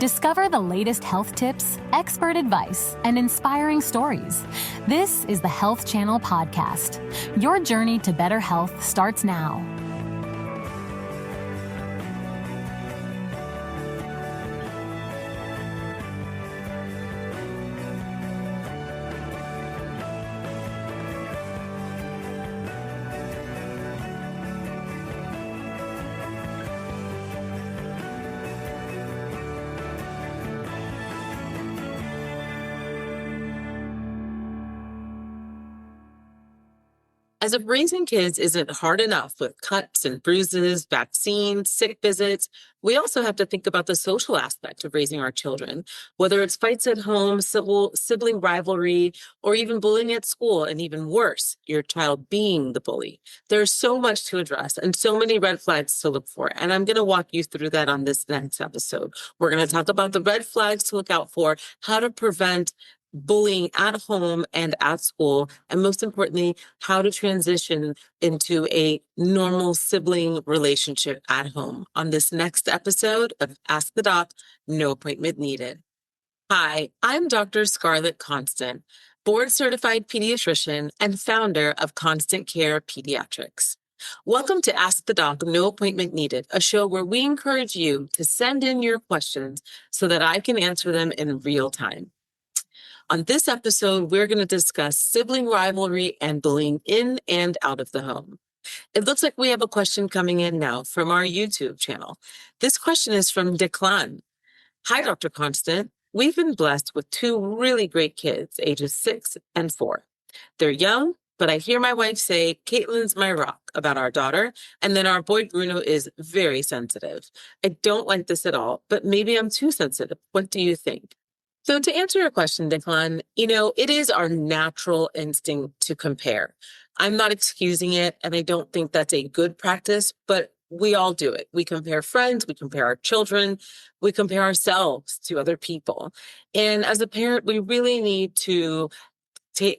Discover the latest health tips, expert advice, and inspiring stories. This is the Health Channel Podcast. Your journey to better health starts now. As if raising kids isn't hard enough with cuts and bruises, vaccines, sick visits, we also have to think about the social aspect of raising our children, whether it's fights at home, sibling rivalry, or even bullying at school, and even worse, your child being the bully. There's so much to address and so many red flags to look for, and I'm going to walk you through that on this next episode. We're going to talk about the red flags to look out for, how to prevent bullying at home and at school, and most importantly, how to transition into a normal sibling relationship at home on this next episode of Ask the Doc, No Appointment Needed. Hi, I'm Dr. Scarlet Constant, board-certified pediatrician and founder of Constant Care Pediatrics. Welcome to Ask the Doc, No Appointment Needed, a show where we encourage you to send in your questions so that I can answer them in real time. On this episode, we're going to discuss sibling rivalry and bullying in and out of the home. It looks like we have a question coming in now from our YouTube channel. This question is from Declan. Hi, Dr. Constant. We've been blessed with two really great kids, ages 6 and 4. They're young, but I hear my wife say, Caitlin's my rock about our daughter, and then our boy Bruno is very sensitive. I don't like this at all, but maybe I'm too sensitive. What do you think? So to answer your question, Declan, it is our natural instinct to compare. I'm not excusing it, and I don't think that's a good practice, but we all do it. We compare friends, we compare our children, we compare ourselves to other people. And as a parent, we really need to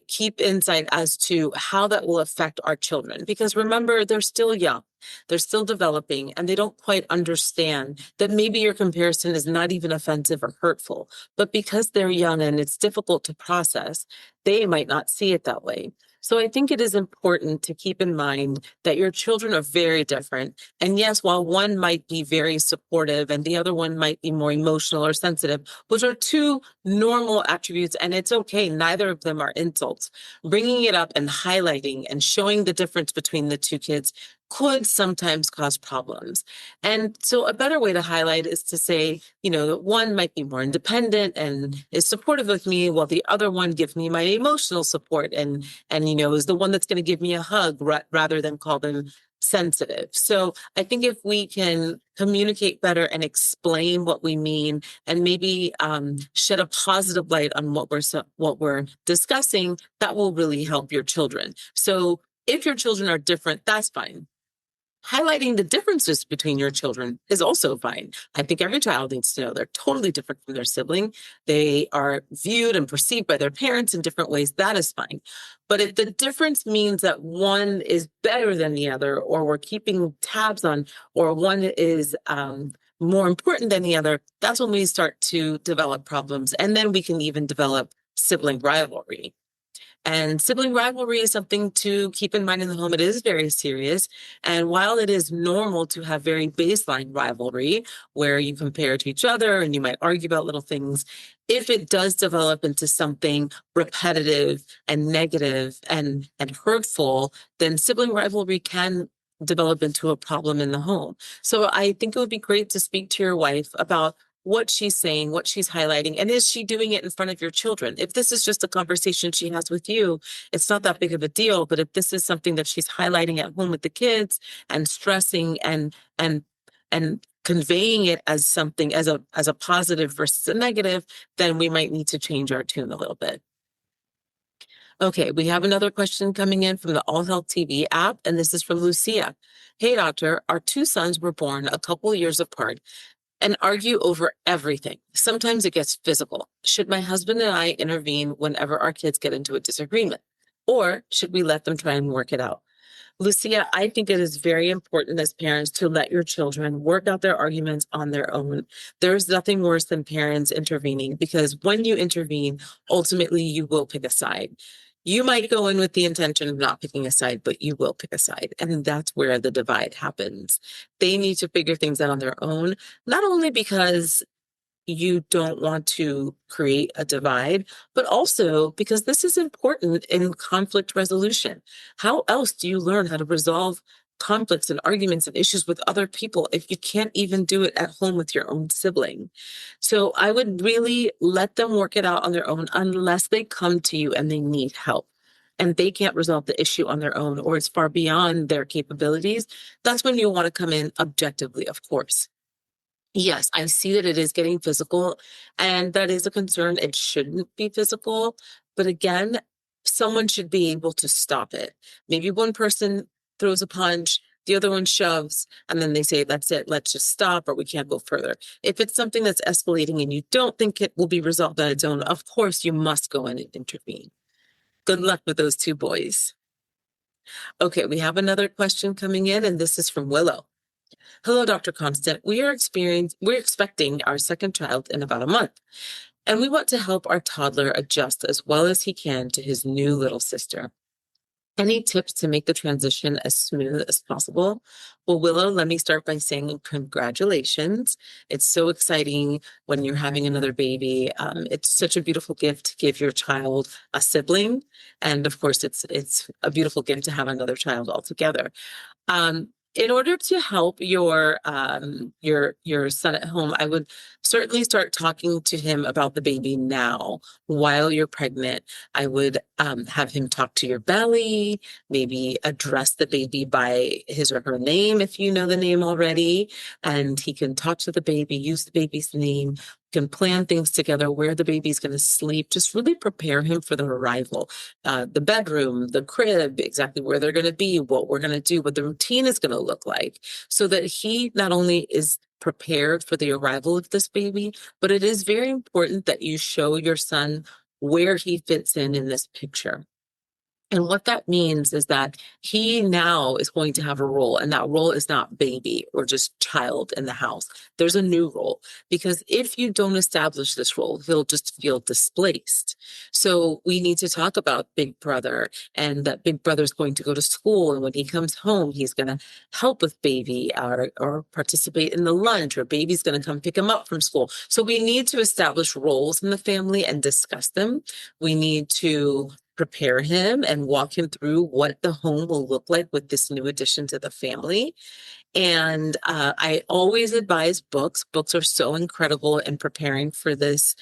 keep insight as to how that will affect our children. Because remember, they're still young, they're still developing, and they don't quite understand that maybe your comparison is not even offensive or hurtful. But because they're young and it's difficult to process, they might not see it that way. So I think it is important to keep in mind that your children are very different. And yes, while one might be very supportive and the other one might be more emotional or sensitive, those are two normal attributes, and it's okay. Neither of them are insults. Bringing it up and highlighting and showing the difference between the two kids could sometimes cause problems. And so a better way to highlight is to say, that one might be more independent and is supportive of me, while the other one gives me my emotional support and is the one that's going to give me a hug rather than call them sensitive. So I think if we can communicate better and explain what we mean and maybe shed a positive light on what we're discussing, that will really help your children. So if your children are different, that's fine. Highlighting the differences between your children is also fine. I think every child needs to know they're totally different from their sibling. They are viewed and perceived by their parents in different ways. That is fine. But if the difference means that one is better than the other, or we're keeping tabs on, or one is more important than the other, that's when we start to develop problems. And then we can even develop sibling rivalry. And sibling rivalry is something to keep in mind in the home. It is very serious. And while it is normal to have very baseline rivalry, where you compare to each other and you might argue about little things, if it does develop into something repetitive and negative and hurtful, then sibling rivalry can develop into a problem in the home. So I think it would be great to speak to your wife about what she's saying, what she's highlighting, and is she doing it in front of your children? If this is just a conversation she has with you, it's not that big of a deal. But if this is something that she's highlighting at home with the kids and stressing and conveying it as something as a positive versus a negative, then we might need to change our tune a little bit. Okay, we have another question coming in from the All Health TV app, and this is from Lucia. Hey, doctor, our two sons were born a couple years apart and argue over everything. Sometimes it gets physical. Should my husband and I intervene whenever our kids get into a disagreement? Or should we let them try and work it out? Lucia, I think it is very important as parents to let your children work out their arguments on their own. There's nothing worse than parents intervening, because when you intervene, ultimately you will pick a side. You might go in with the intention of not picking a side, but you will pick a side. And that's where the divide happens. They need to figure things out on their own, not only because you don't want to create a divide, but also because this is important in conflict resolution. How else do you learn how to resolve conflicts and arguments and issues with other people if you can't even do it at home with your own sibling? So I would really let them work it out on their own unless they come to you and they need help and they can't resolve the issue on their own, or it's far beyond their capabilities. That's when you want to come in objectively, of course. Yes, I see that it is getting physical, and that is a concern. It shouldn't be physical, but again, someone should be able to stop it. Maybe one person throws a punch, the other one shoves, and then they say, that's it, let's just stop, or we can't go further. If it's something that's escalating and you don't think it will be resolved on its own, of course, you must go in and intervene. Good luck with those two boys. Okay, we have another question coming in, and this is from Willow. Hello, Dr. Constant. We're expecting our second child in about a month, and we want to help our toddler adjust as well as he can to his new little sister. Any tips to make the transition as smooth as possible? Well, Willow, let me start by saying congratulations. It's so exciting when you're having another baby. It's such a beautiful gift to give your child a sibling. And of course, it's a beautiful gift to have another child altogether. In order to help your son at home, I would certainly start talking to him about the baby now while you're pregnant. I would have him talk to your belly, maybe address the baby by his or her name if you know the name already, and he can talk to the baby, use the baby's name, can plan things together, where the baby's going to sleep, just really prepare him for the arrival. The bedroom, the crib, exactly where they're going to be, what we're going to do, what the routine is going to look like, so that he not only is prepared for the arrival of this baby, but it is very important that you show your son where he fits in this picture. And what that means is that he now is going to have a role, and that role is not baby or just child in the house. There's a new role, because if you don't establish this role, he'll just feel displaced. So we need to talk about Big Brother, and that Big Brother's going to go to school, and when he comes home, he's going to help with baby or participate in the lunch, or baby's going to come pick him up from school. So we need to establish roles in the family and discuss them. We need to prepare him and walk him through what the home will look like with this new addition to the family. And I always advise books. Books are so incredible in preparing for this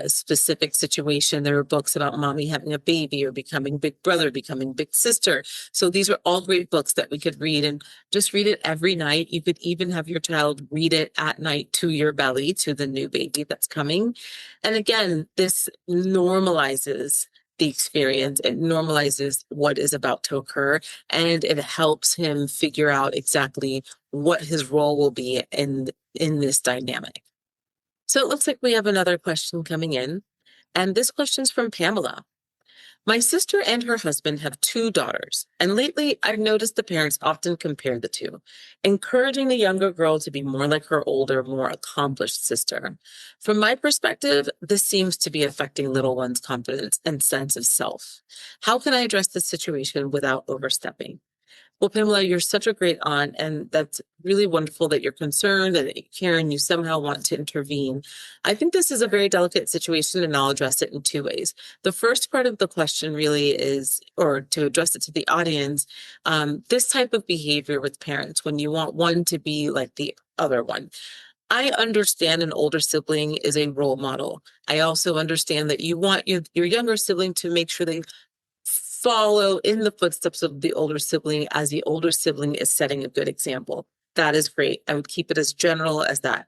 specific situation. There are books about mommy having a baby, or becoming Big Brother, becoming Big Sister. So these are all great books that we could read, and just read it every night. You could even have your child read it at night to your belly, to the new baby that's coming. And again, this normalizes the experience. It normalizes what is about to occur, and it helps him figure out exactly what his role will be in this dynamic. So it looks like we have another question coming in, and this question's from Pamela. My sister and her husband have two daughters, and lately I've noticed the parents often compare the two, encouraging the younger girl to be more like her older, more accomplished sister. From my perspective, this seems to be affecting little one's confidence and sense of self. How can I address this situation without overstepping? Well, Pamela, you're such a great aunt, and that's really wonderful that you're concerned and that you care and you somehow want to intervene. I think this is a very delicate situation, and I'll address it in two ways. The first part of the question really is, or to address it to the audience, this type of behavior with parents, when you want one to be like the other one. I understand an older sibling is a role model. I also understand that you want your younger sibling to make sure they follow in the footsteps of the older sibling, as the older sibling is setting a good example. That is great. I would keep it as general as that.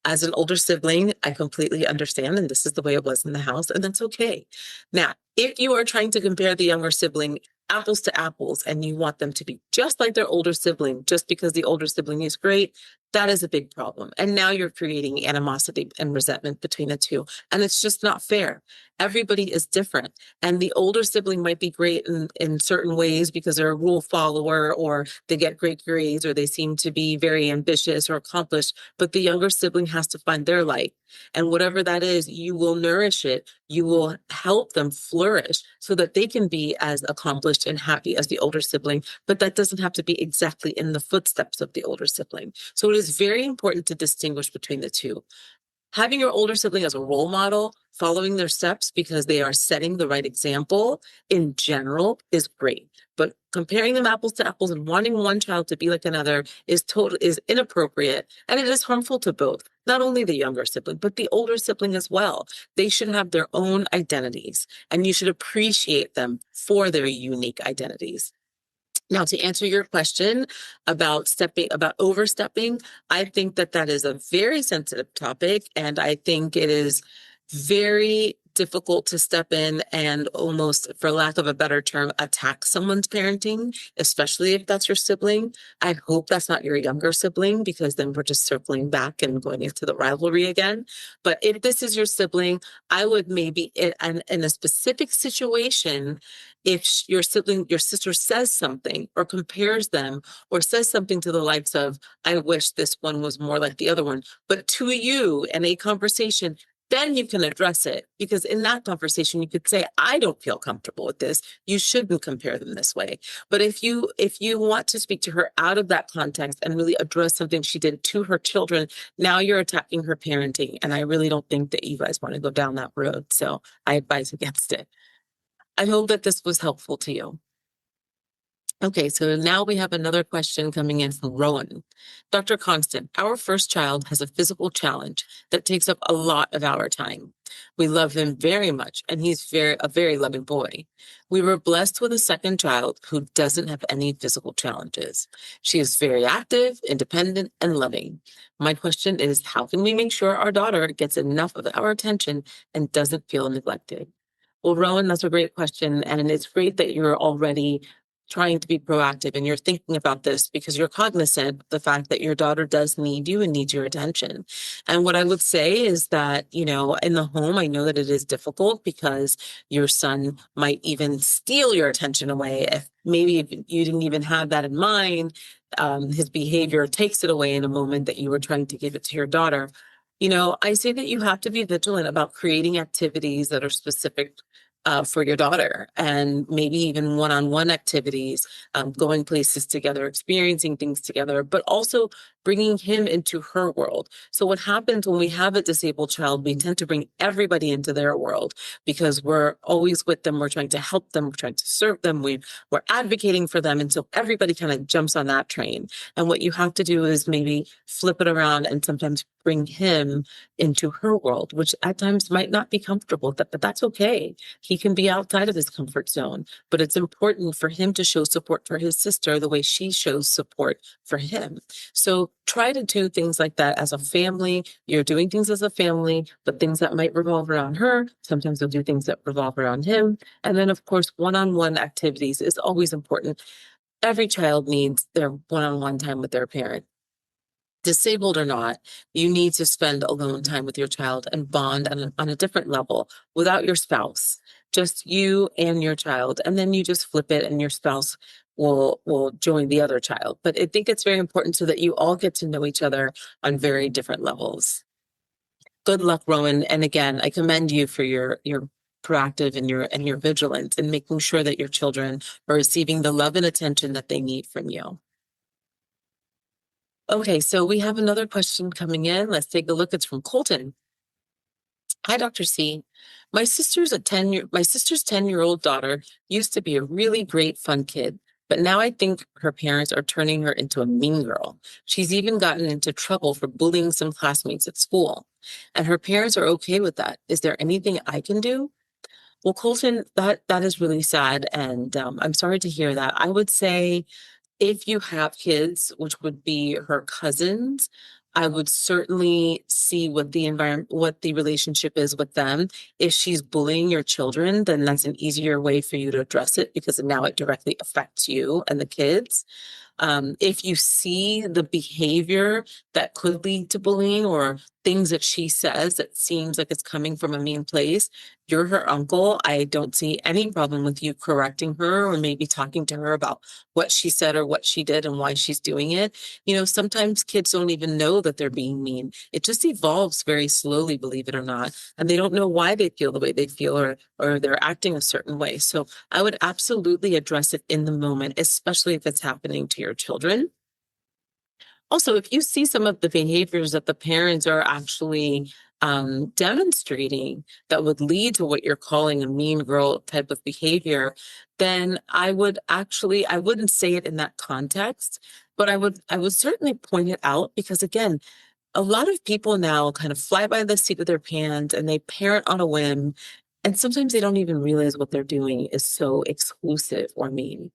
As an older sibling, I completely understand, and this is the way it was in the house, and that's okay. Now, if you are trying to compare the younger sibling apples to apples, and you want them to be just like their older sibling, just because the older sibling is great, That is a big problem. And now you're creating animosity and resentment between the two. And it's just not fair. Everybody is different. And the older sibling might be great in certain ways because they're a rule follower, or they get great grades, or they seem to be very ambitious or accomplished. But the younger sibling has to find their light. And whatever that is, you will nourish it. You will help them flourish so that they can be as accomplished and happy as the older sibling. But that doesn't have to be exactly in the footsteps of the older sibling. So it is very important to distinguish between the two. Having your older sibling as a role model, following their steps because they are setting the right example in general is great. But comparing them apples to apples and wanting one child to be like another is inappropriate, and it is harmful to both. Not only the younger sibling, but the older sibling as well. They should have their own identities, and you should appreciate them for their unique identities. Now, to answer your question about overstepping, I think that is a very sensitive topic, and I think it is very difficult to step in and almost, for lack of a better term, attack someone's parenting, especially if that's your sibling. I hope that's not your younger sibling, because then we're just circling back and going into the rivalry again. But if this is your sibling, I would maybe, in a specific situation, if your sister says something or compares them or says something to the likes of, I wish this one was more like the other one, but to you in a conversation, then you can address it, because in that conversation, you could say, I don't feel comfortable with this. You shouldn't compare them this way. But if you want to speak to her out of that context and really address something she did to her children, now you're attacking her parenting. And I really don't think that you guys want to go down that road. So I advise against it. I hope that this was helpful to you. Okay, so now we have another question coming in from Rowan. Dr. Constant, our first child has a physical challenge that takes up a lot of our time. We love him very much, and he's a very loving boy. We were blessed with a second child who doesn't have any physical challenges. She is very active, independent, and loving. My question is, how can we make sure our daughter gets enough of our attention and doesn't feel neglected? Well, Rowan, that's a great question, and it's great that you're already trying to be proactive and you're thinking about this because you're cognizant of the fact that your daughter does need you and needs your attention. And what I would say is that, in the home, I know that it is difficult because your son might even steal your attention away. If maybe you didn't even have that in mind, his behavior takes it away in a moment that you were trying to give it to your daughter. I say that you have to be vigilant about creating activities that are specific for your daughter, and maybe even one-on-one activities, going places together, experiencing things together, but also bringing him into her world. So what happens when we have a disabled child, we tend to bring everybody into their world because we're always with them. We're trying to help them. We're trying to serve them. We're advocating for them. And so everybody kind of jumps on that train. And what you have to do is maybe flip it around and sometimes bring him into her world, which at times might not be comfortable, but that's okay. He can be outside of his comfort zone, but it's important for him to show support for his sister the way she shows support for him. So try to do things like that as a family. You're doing things as a family, but things that might revolve around her. Sometimes you'll do things that revolve around him. And then, of course, one-on-one activities is always important. Every child needs their one-on-one time with their parent. Disabled or not, you need to spend alone time with your child and bond on a different level without your spouse, just you and your child. And then you just flip it and your spouse will join the other child. But I think it's very important so that you all get to know each other on very different levels. Good luck, Rowan. And again, I commend you for your proactive and your vigilance in making sure that your children are receiving the love and attention that they need from you. Okay, so we have another question coming in. Let's take a look. It's from Colton. Hi, Dr. C. My sister's 10-year-old daughter used to be a really great, fun kid, but now I think her parents are turning her into a mean girl. She's even gotten into trouble for bullying some classmates at school, and her parents are okay with that. Is there anything I can do? Well, Colton, that is really sad, and I'm sorry to hear that. I would say, if you have kids, which would be her cousins, I would certainly see what the relationship is with them. If she's bullying your children, then that's an easier way for you to address it because now it directly affects you and the kids. If you see the behavior that could lead to bullying or things that she says that seems like it's coming from a mean place, you're her uncle. I don't see any problem with you correcting her or maybe talking to her about what she said or what she did and why she's doing it. Sometimes kids don't even know that they're being mean. It just evolves very slowly, believe it or not. And they don't know why they feel the way they feel or they're acting a certain way. So I would absolutely address it in the moment, especially if it's happening to your children. Also, if you see some of the behaviors that the parents are actually demonstrating that would lead to what you're calling a mean girl type of behavior, then I wouldn't say it in that context, but I would certainly point it out because again, a lot of people now kind of fly by the seat of their pants and they parent on a whim. And sometimes they don't even realize what they're doing is so exclusive or mean.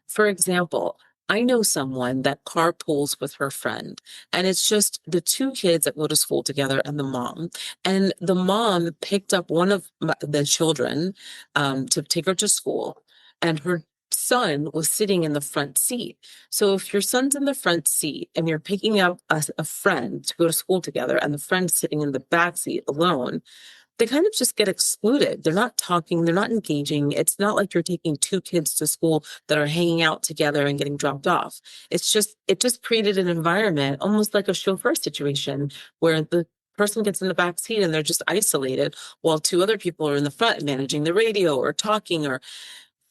For example, I know someone that carpools with her friend, and it's just the two kids that go to school together and the mom. And the mom picked up one of the children to take her to school, and her son was sitting in the front seat. So if your son's in the front seat and you're picking up a friend to go to school together, and the friend's sitting in the back seat alone, they kind of just get excluded. They're not talking, they're not engaging. It's not like you're taking two kids to school that are hanging out together and getting dropped off. It just created an environment, almost like a chauffeur situation, where the person gets in the back seat and they're just isolated while two other people are in the front managing the radio or talking or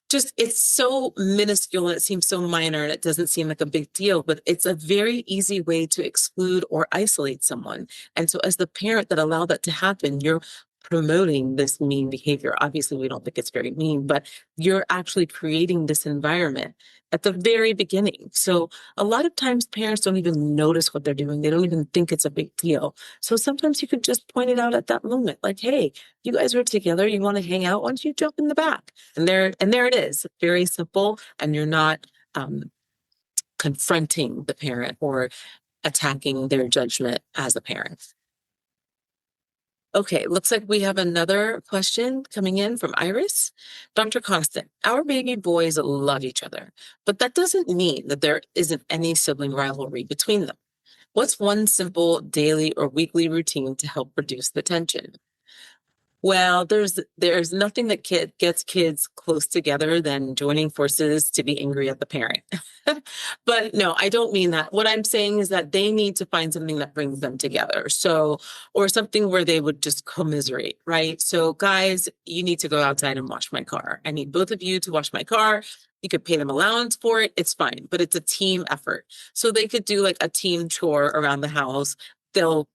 just it's so minuscule and it seems so minor and it doesn't seem like a big deal, but it's a very easy way to exclude or isolate someone. And so as the parent that allowed that to happen, you're promoting this mean behavior. Obviously, we don't think it's very mean, but you're actually creating this environment at the very beginning. So a lot of times parents don't even notice what they're doing. They don't even think it's a big deal. So sometimes you could just point it out at that moment, like, hey, you guys are together, you want to hang out, why don't you jump in the back? And there it is. Very simple. And you're not confronting the parent or attacking their judgment as a parent. Okay, looks like we have another question coming in from Iris. Dr. Constant, our baby boys love each other, but that doesn't mean that there isn't any sibling rivalry between them. What's one simple daily or weekly routine to help reduce the tension? Well, there's nothing that gets kids close together than joining forces to be angry at the parent. But no, I don't mean that. What I'm saying is that they need to find something that brings them together. So, or something where they would just commiserate, right? So, guys, you need to go outside and wash my car. I need both of you to wash my car. You could pay them allowance for it. It's fine, but it's a team effort. So they could do like a team chore around the house. They'll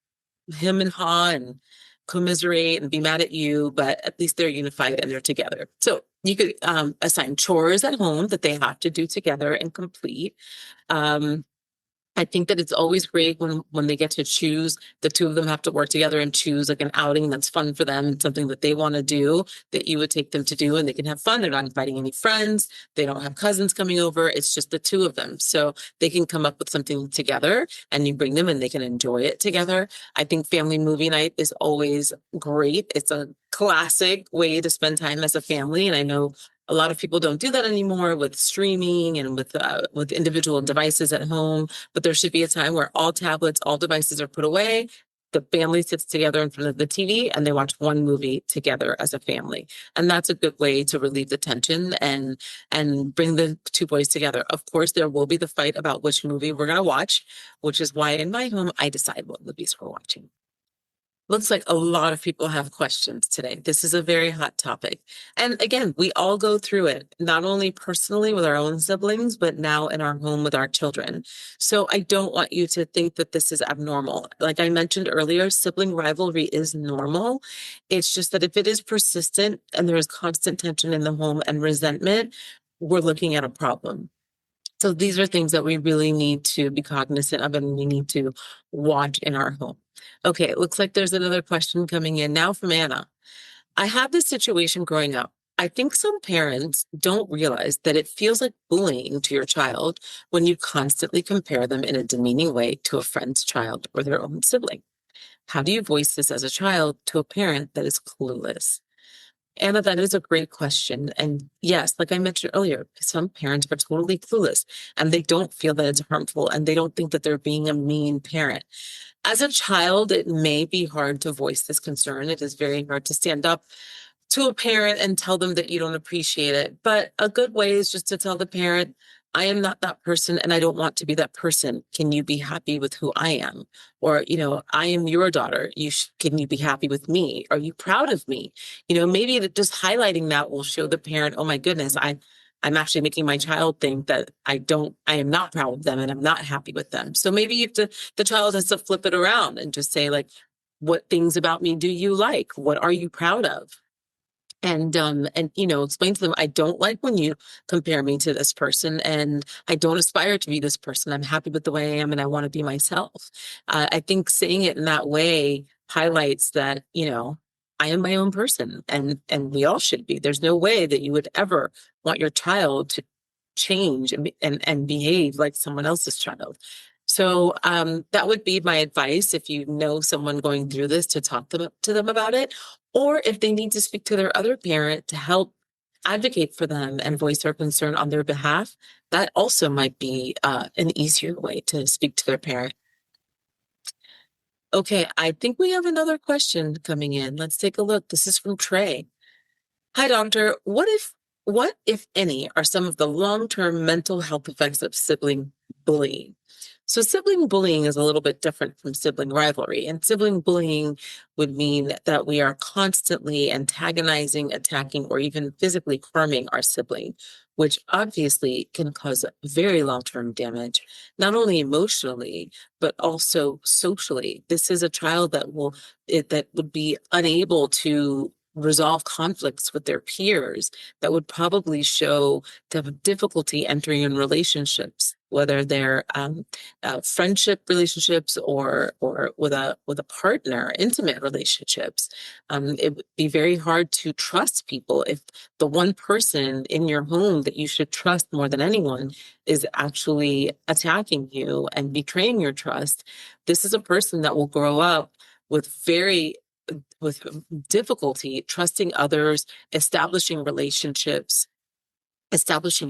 him and haw and commiserate and be mad at you, but at least they're unified and they're together. So you could assign chores at home that they have to do together and complete. I think that it's always great when they get to choose. The two of them have to work together and choose like an outing that's fun for them and something that they want to do that you would take them to do and they can have fun. They're not inviting any friends. They don't have cousins coming over. It's just the two of them. So they can come up with something together and you bring them and they can enjoy it together. I think family movie night is always great. It's a classic way to spend time as a family. And I know a lot of people don't do that anymore with streaming and with individual devices at home. But there should be a time where all tablets, all devices are put away. The family sits together in front of the TV and they watch one movie together as a family. And that's a good way to relieve the tension and bring the two boys together. Of course, there will be the fight about which movie we're going to watch, which is why in my home, I decide what movies we're watching. Looks like a lot of people have questions today. This is a very hot topic. And again, we all go through it, not only personally with our own siblings, but now in our home with our children. So I don't want you to think that this is abnormal. Like I mentioned earlier, sibling rivalry is normal. It's just that if it is persistent and there is constant tension in the home and resentment, we're looking at a problem. So these are things that we really need to be cognizant of and we need to watch in our home. Okay, it looks like there's another question coming in now from Anna. I had this situation growing up. I think some parents don't realize that it feels like bullying to your child when you constantly compare them in a demeaning way to a friend's child or their own sibling. How do you voice this as a child to a parent that is clueless? Anna, that is a great question. And yes, like I mentioned earlier, some parents are totally clueless and they don't feel that it's harmful and they don't think that they're being a mean parent. As a child, it may be hard to voice this concern. It is very hard to stand up to a parent and tell them that you don't appreciate it. But a good way is just to tell the parent, I am not that person and I don't want to be that person. Can you be happy with who I am? Or, I am your daughter. Can you be happy with me? Are you proud of me? Maybe just highlighting that will show the parent, oh my goodness, I'm actually making my child think that I am not proud of them and I'm not happy with them. So maybe the child has to flip it around and just say like, what things about me do you like? What are you proud of? And explain to them, I don't like when you compare me to this person and I don't aspire to be this person. I'm happy with the way I am and I want to be myself. I think saying it in that way highlights that, I am my own person and we all should be. There's no way that you would ever want your child to change and behave like someone else's child. So that would be my advice if you know someone going through this, to talk to them about it, or if they need to speak to their other parent to help advocate for them and voice their concern on their behalf. That also might be an easier way to speak to their parent. Okay, I think we have another question coming in. Let's take a look. This is from Trey. Hi, doctor. What, if any, are some of the long-term mental health effects of sibling bullying? So sibling bullying is a little bit different from sibling rivalry. And sibling bullying would mean that we are constantly antagonizing, attacking, or even physically harming our sibling, which obviously can cause very long-term damage, not only emotionally, but also socially. This is a child that would be unable to resolve conflicts with their peers, that would probably show to have difficulty entering in relationships, whether they're friendship relationships or with a partner, intimate relationships. It would be very hard to trust people if the one person in your home that you should trust more than anyone is actually attacking you and betraying your trust. This is a person that will grow up with difficulty trusting others, establishing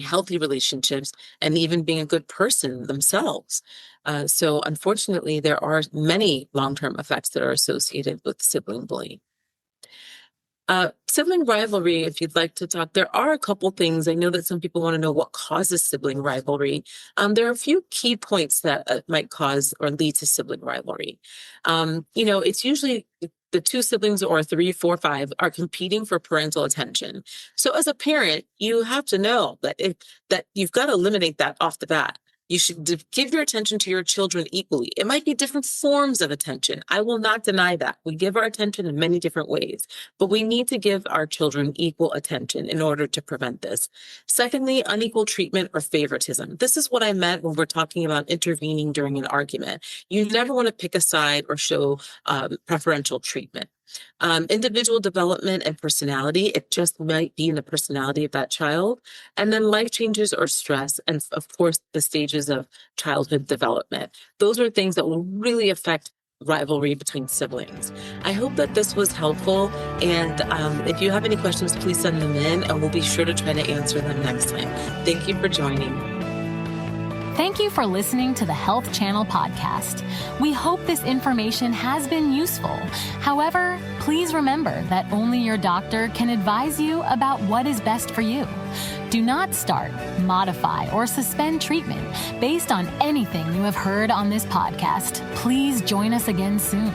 healthy relationships, and even being a good person themselves. So unfortunately, there are many long-term effects that are associated with sibling bullying. Sibling rivalry, if you'd like to talk, there are a couple things. I know that some people want to know what causes sibling rivalry. There are a few key points that might cause or lead to sibling rivalry. It's usually the two siblings or 3, 4, 5 are competing for parental attention. So as a parent, you have to know that you've got to eliminate that off the bat. You should give your attention to your children equally. It might be different forms of attention. I will not deny that. We give our attention in many different ways, but we need to give our children equal attention in order to prevent this. Secondly, unequal treatment or favoritism. This is what I meant when we're talking about intervening during an argument. You never want to pick a side or show preferential treatment. Individual development and personality, it just might be in the personality of that child. And then life changes or stress, and of course, the stages of childhood development. Those are things that will really affect rivalry between siblings. I hope that this was helpful. And if you have any questions, please send them in and we'll be sure to try to answer them next time. Thank you for joining. Thank you for listening to the Health Channel podcast. We hope this information has been useful. However, please remember that only your doctor can advise you about what is best for you. Do not start, modify, or suspend treatment based on anything you have heard on this podcast. Please join us again soon.